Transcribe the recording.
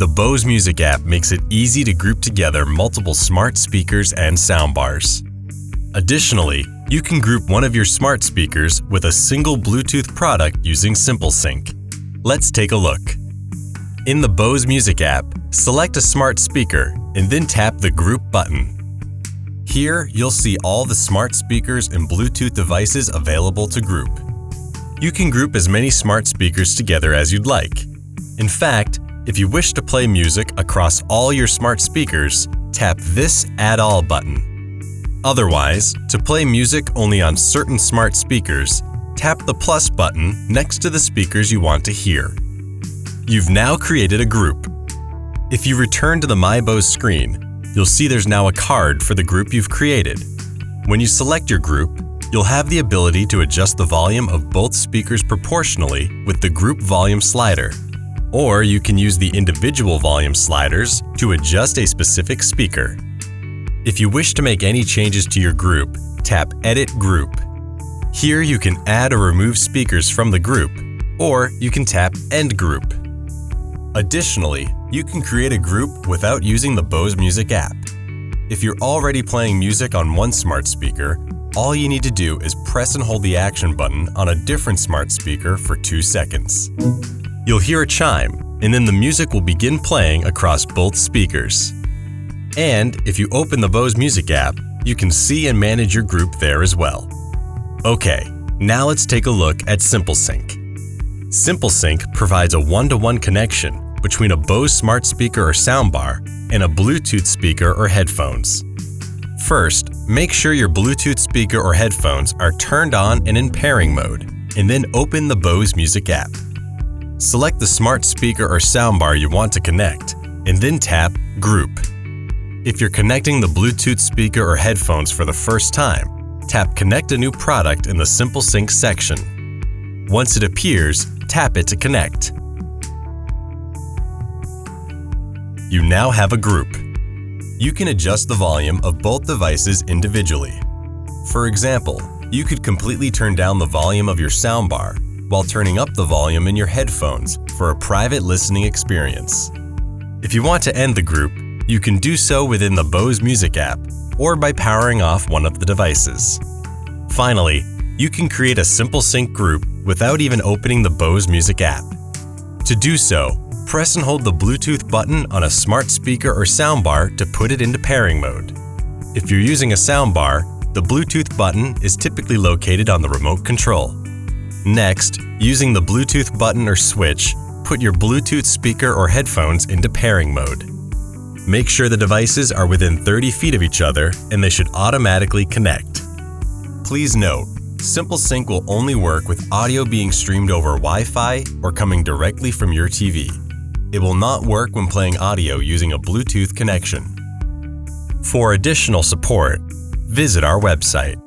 The Bose Music app makes it easy to group together multiple smart speakers and soundbars. Additionally, you can group one of your smart speakers with a single Bluetooth product using SimpleSync. Let's take a look. In the Bose Music app, select a smart speaker and then tap the Group button. Here, you'll see all the smart speakers and Bluetooth devices available to group. You can group as many smart speakers together as you'd like. In fact, if you wish to play music across all your smart speakers, tap this Add All button. Otherwise, to play music only on certain smart speakers, tap the plus button next to the speakers you want to hear. You've now created a group. If you return to the My Bose screen, you'll see there's now a card for the group you've created. When you select your group, you'll have the ability to adjust the volume of both speakers proportionally with the group volume slider. Or you can use the individual volume sliders to adjust a specific speaker. If you wish to make any changes to your group, tap Edit Group. Here you can add or remove speakers from the group, or you can tap End Group. Additionally, you can create a group without using the Bose Music app. If you're already playing music on one smart speaker, all you need to do is press and hold the action button on a different smart speaker for 2 seconds. You'll hear a chime, and then the music will begin playing across both speakers. And if you open the Bose Music app, you can see and manage your group there as well. Okay, now let's take a look at SimpleSync. SimpleSync provides a one-to-one connection between a Bose smart speaker or soundbar and a Bluetooth speaker or headphones. First, make sure your Bluetooth speaker or headphones are turned on and in pairing mode, and then open the Bose Music app. Select the smart speaker or soundbar you want to connect, and then tap Group. If you're connecting the Bluetooth speaker or headphones for the first time, tap Connect a New Product in the SimpleSync section. Once it appears, tap it to connect. You now have a group. You can adjust the volume of both devices individually. For example, you could completely turn down the volume of your soundbar while turning up the volume in your headphones for a private listening experience. If you want to end the group, you can do so within the Bose Music app or by powering off one of the devices. Finally, you can create a SimpleSync group without even opening the Bose Music app. To do so, press and hold the Bluetooth button on a smart speaker or soundbar to put it into pairing mode. If you're using a soundbar, the Bluetooth button is typically located on the remote control. Next, using the Bluetooth button or switch, put your Bluetooth speaker or headphones into pairing mode. Make sure the devices are within 30 feet of each other and they should automatically connect. Please note, SimpleSync will only work with audio being streamed over Wi-Fi or coming directly from your TV. It will not work when playing audio using a Bluetooth connection. For additional support, visit our website.